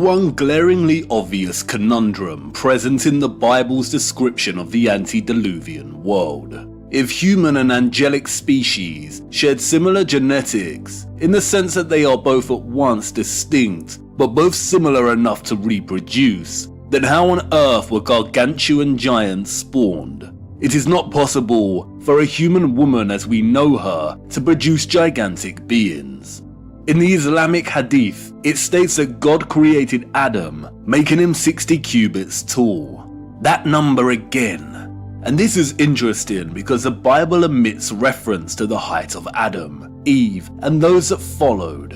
One glaringly obvious conundrum present in the Bible's description of the antediluvian world. If human and angelic species shared similar genetics, in the sense that they are both at once distinct, but both similar enough to reproduce, then how on earth were gargantuan giants spawned? It is not possible for a human woman as we know her to produce gigantic beings. In the Islamic Hadith, it states that God created Adam, making him 60 cubits tall. That number again. And this is interesting because the Bible omits reference to the height of Adam, Eve, and those that followed.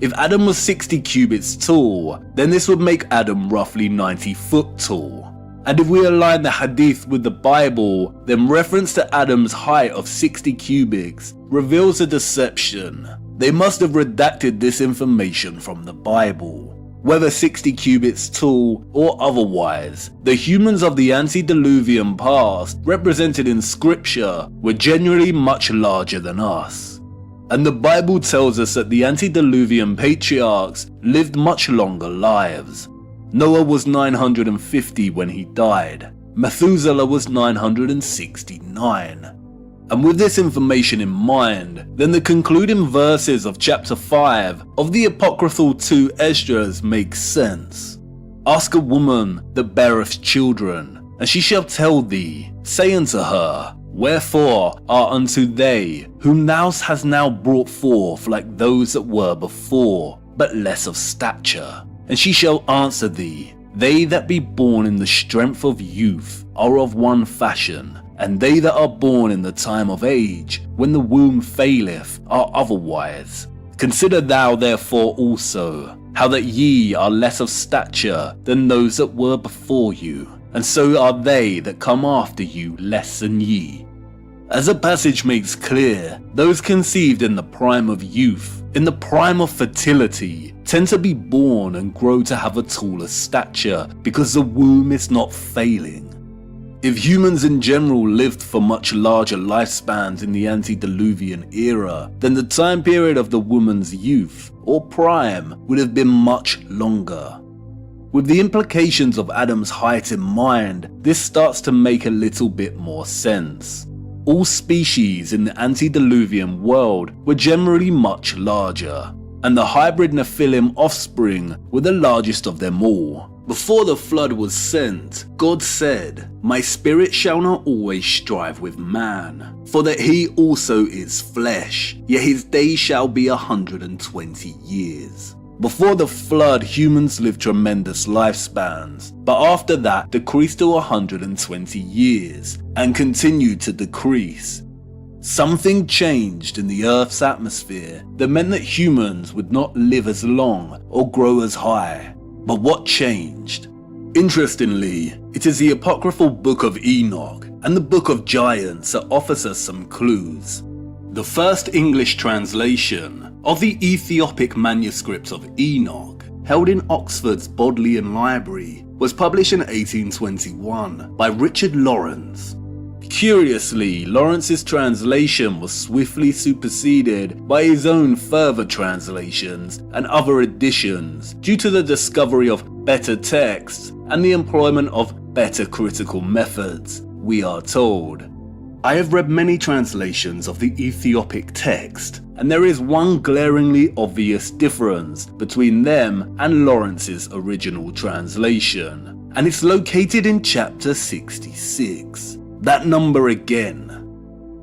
If Adam was 60 cubits tall, then this would make Adam roughly 90 foot tall. And if we align the Hadith with the Bible, then reference to Adam's height of 60 cubits reveals a deception. They must have redacted this information from the Bible. Whether 60 cubits tall or otherwise, the humans of the antediluvian past represented in scripture were generally much larger than us. And the Bible tells us that the antediluvian patriarchs lived much longer lives. Noah was 950 when he died. Methuselah was 969. And with this information in mind, then the concluding verses of chapter 5 of the apocryphal 2 Esdras make sense. Ask a woman that beareth children, and she shall tell thee, say unto her, wherefore are unto they whom thou hast now brought forth like those that were before, but less of stature? And she shall answer thee, they that be born in the strength of youth are of one fashion, and they that are born in the time of age, when the womb faileth, are otherwise. Consider thou therefore also, how that ye are less of stature than those that were before you, and so are they that come after you less than ye. As the passage makes clear, those conceived in the prime of youth, in the prime of fertility, tend to be born and grow to have a taller stature because the womb is not failing. If humans in general lived for much larger lifespans in the antediluvian era, then the time period of the woman's youth, or prime, would have been much longer. With the implications of Adam's height in mind, this starts to make a little bit more sense. All species in the antediluvian world were generally much larger, and the hybrid Nephilim offspring were the largest of them all. Before the flood was sent, God said, my spirit shall not always strive with man, for that he also is flesh, yet his days shall be 120 years. Before the flood, humans lived tremendous lifespans, but after that decreased to 120 years, and continued to decrease. Something changed in the Earth's atmosphere that meant that humans would not live as long or grow as high. But what changed? Interestingly, it is the apocryphal Book of Enoch and the Book of Giants that offers us some clues. The first English translation of the Ethiopic manuscripts of Enoch, held in Oxford's Bodleian Library, was published in 1821 by Richard Lawrence. Curiously, Lawrence's translation was swiftly superseded by his own further translations and other editions due to the discovery of better texts and the employment of better critical methods, we are told. I have read many translations of the Ethiopic text, and there is one glaringly obvious difference between them and Lawrence's original translation, and it's located in chapter 66. That number again.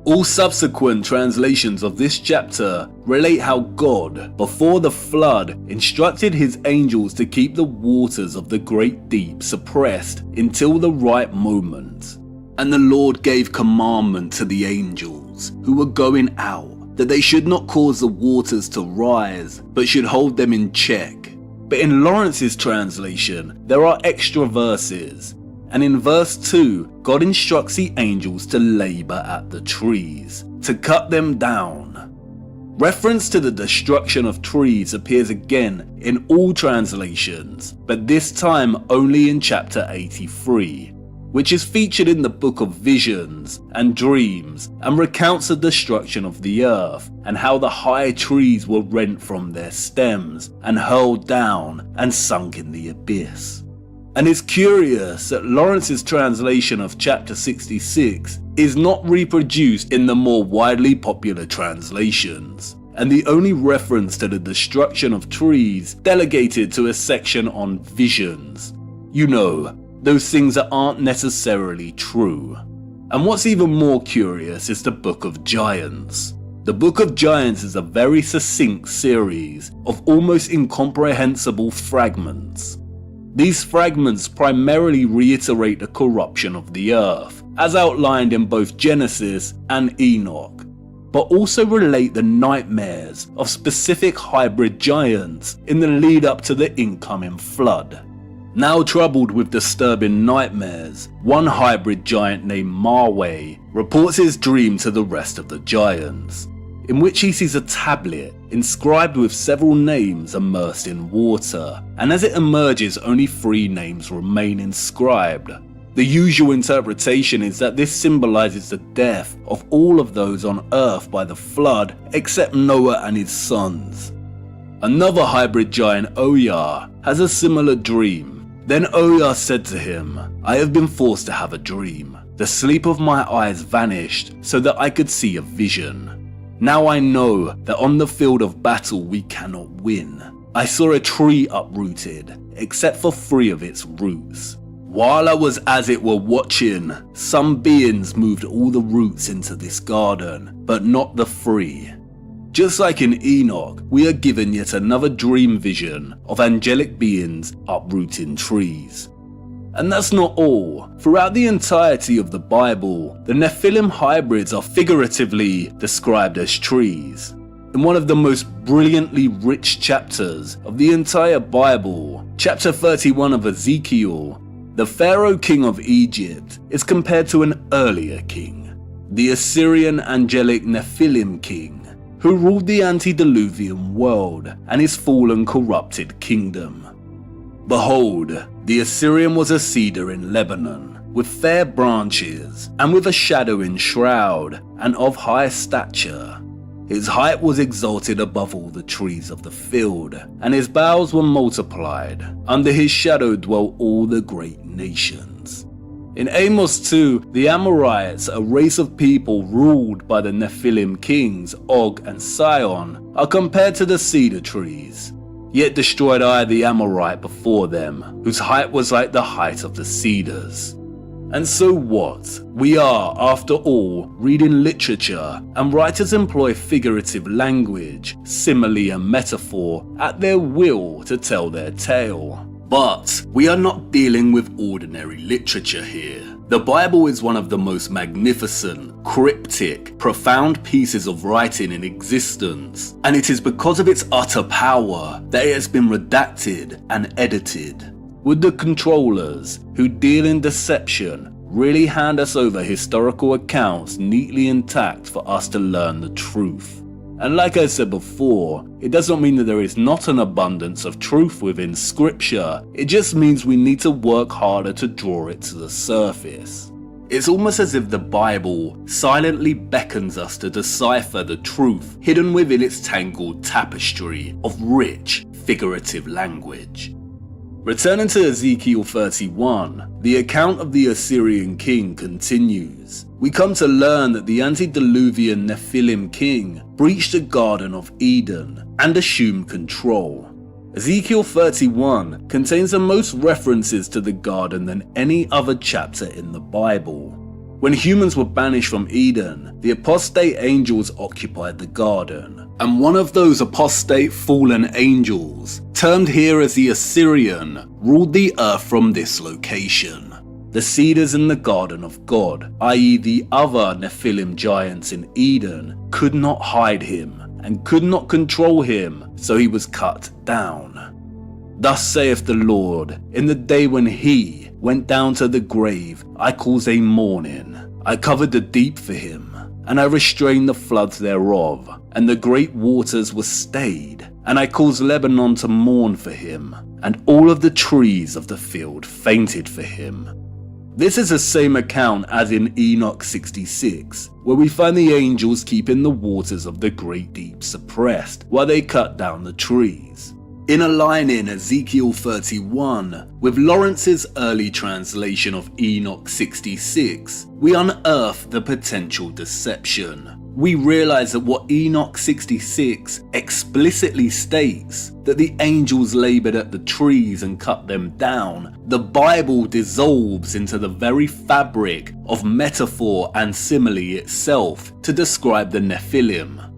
All subsequent translations of this chapter relate how God, before the flood, instructed his angels to keep the waters of the great deep suppressed until the right moment. And the Lord gave commandment to the angels who were going out, that they should not cause the waters to rise, but should hold them in check. But in Lawrence's translation, there are extra verses. And in verse 2, God instructs the angels to labor at the trees, to cut them down. Reference to the destruction of trees appears again in all translations, but this time only in chapter 83. which is featured in the Book of Visions and Dreams and recounts the destruction of the earth and how the high trees were rent from their stems and hurled down and sunk in the abyss. And it's curious that Lawrence's translation of chapter 66 is not reproduced in the more widely popular translations, and the only reference to the destruction of trees delegated to a section on visions. You know, those things that aren't necessarily true. And what's even more curious is the Book of Giants. The Book of Giants is a very succinct series of almost incomprehensible fragments. These fragments primarily reiterate the corruption of the earth, as outlined in both Genesis and Enoch, but also relate the nightmares of specific hybrid giants in the lead up to the incoming flood. Now troubled with disturbing nightmares, one hybrid giant named Marway reports his dream to the rest of the giants, in which he sees a tablet inscribed with several names immersed in water, and as it emerges only 3 names remain inscribed. The usual interpretation is that this symbolizes the death of all of those on Earth by the flood except Noah and his sons. Another hybrid giant, Oya, has a similar dream. Then Oya said to him, "I have been forced to have a dream. The sleep of my eyes vanished so that I could see a vision. Now I know that on the field of battle we cannot win. I saw a tree uprooted, except for 3 of its roots. While I was as it were watching, some beings moved all the roots into this garden, but not the 3. Just like in Enoch, we are given yet another dream vision of angelic beings uprooting trees. And that's not all. Throughout the entirety of the Bible, the Nephilim hybrids are figuratively described as trees. In one of the most brilliantly rich chapters of the entire Bible, chapter 31 of Ezekiel, the Pharaoh king of Egypt is compared to an earlier king, the Assyrian angelic Nephilim king, who ruled the antediluvian world and his fallen corrupted kingdom. Behold, the Assyrian was a cedar in Lebanon, with fair branches, and with a shadowing shroud, and of high stature. His height was exalted above all the trees of the field, and his boughs were multiplied. Under his shadow dwelt all the great nations. In Amos 2, the Amorites, a race of people ruled by the Nephilim kings Og and Sihon, are compared to the cedar trees. Yet destroyed I the Amorite before them, whose height was like the height of the cedars. And so what? We are, after all, reading literature, and writers employ figurative language, simile and metaphor at their will to tell their tale. But we are not dealing with ordinary literature here. The Bible is one of the most magnificent, cryptic, profound pieces of writing in existence, and it is because of its utter power that it has been redacted and edited. Would the controllers, who deal in deception, really hand us over historical accounts neatly intact for us to learn the truth? And like I said before, it does not mean that there is not an abundance of truth within scripture, it just means we need to work harder to draw it to the surface. It's almost as if the Bible silently beckons us to decipher the truth hidden within its tangled tapestry of rich, figurative language. Returning to Ezekiel 31, the account of the Assyrian king continues. We come to learn that the antediluvian Nephilim king breached the Garden of Eden and assumed control. Ezekiel 31 contains the most references to the garden than any other chapter in the Bible. When humans were banished from Eden, the apostate angels occupied the garden, and one of those apostate fallen angels, termed here as the Assyrian, ruled the earth from this location. The cedars in the garden of God, i.e. the other Nephilim giants in Eden, could not hide him, and could not control him, so he was cut down. Thus saith the Lord, in the day when he went down to the grave, I caused a mourning. I covered the deep for him, and I restrained the floods thereof, and the great waters were stayed, and I caused Lebanon to mourn for him, and all of the trees of the field fainted for him. This is the same account as in Enoch 66, where we find the angels keeping the waters of the great deep suppressed while they cut down the trees. In a line in Ezekiel 31, with Lawrence's early translation of Enoch 66, we unearth the potential deception. We realize that what Enoch 66 explicitly states, that the angels labored at the trees and cut them down, the Bible dissolves into the very fabric of metaphor and simile itself to describe the Nephilim.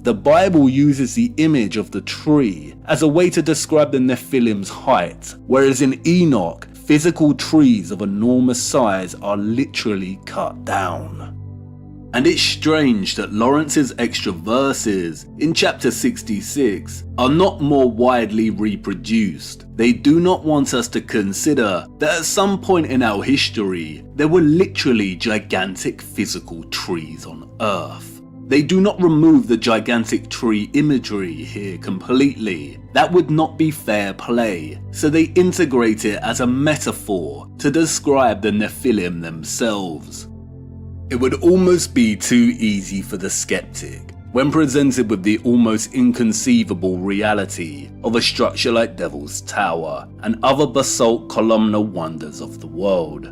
The Bible uses the image of the tree as a way to describe the Nephilim's height, whereas in Enoch, physical trees of enormous size are literally cut down. And it's strange that Lawrence's extra verses in chapter 66 are not more widely reproduced. They do not want us to consider that at some point in our history, there were literally gigantic physical trees on Earth. They do not remove the gigantic tree imagery here completely. That would not be fair play, so they integrate it as a metaphor to describe the Nephilim themselves. It would almost be too easy for the skeptic, when presented with the almost inconceivable reality of a structure like Devil's Tower and other basalt columnar wonders of the world.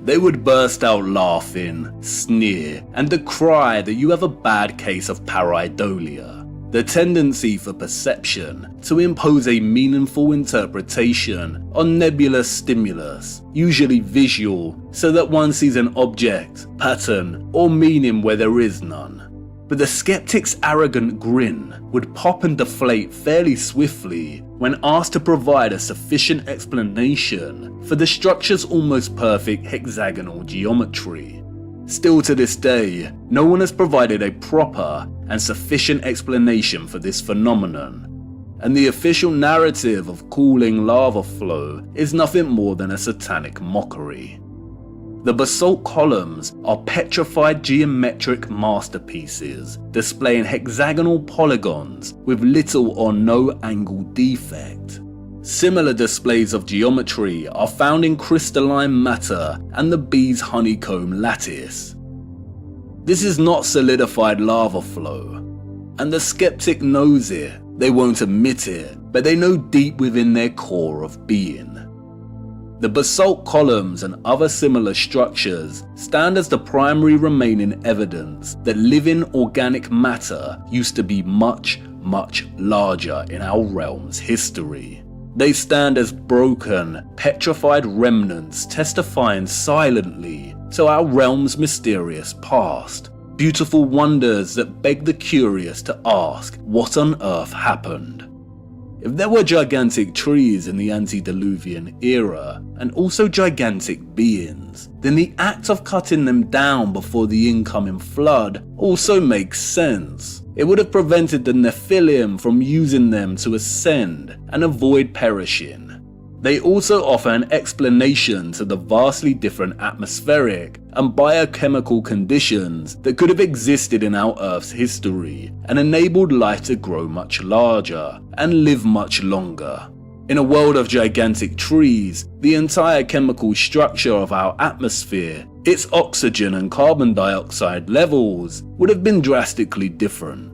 They would burst out laughing, sneer, and decry that you have a bad case of pareidolia, the tendency for perception to impose a meaningful interpretation on nebulous stimulus, usually visual, so that one sees an object, pattern, or meaning where there is none. But the skeptic's arrogant grin would pop and deflate fairly swiftly when asked to provide a sufficient explanation for the structure's almost perfect hexagonal geometry. Still to this day, no one has provided a proper and sufficient explanation for this phenomenon, and the official narrative of cooling lava flow is nothing more than a satanic mockery. The basalt columns are petrified geometric masterpieces displaying hexagonal polygons with little or no angle defect. Similar displays of geometry are found in crystalline matter and the bee's honeycomb lattice. This is not solidified lava flow, and the skeptic knows it. They won't admit it, but they know deep within their core of being. The basalt columns and other similar structures stand as the primary remaining evidence that living organic matter used to be much, much larger in our realm's history. They stand as broken, petrified remnants testifying silently to our realm's mysterious past, beautiful wonders that beg the curious to ask what on earth happened. If there were gigantic trees in the antediluvian era, and also gigantic beings, then the act of cutting them down before the incoming flood also makes sense. It would have prevented the Nephilim from using them to ascend and avoid perishing. They also offer an explanation to the vastly different atmospheric and biochemical conditions that could have existed in our Earth's history and enabled life to grow much larger and live much longer. In a world of gigantic trees, the entire chemical structure of our atmosphere, its oxygen and carbon dioxide levels, would have been drastically different.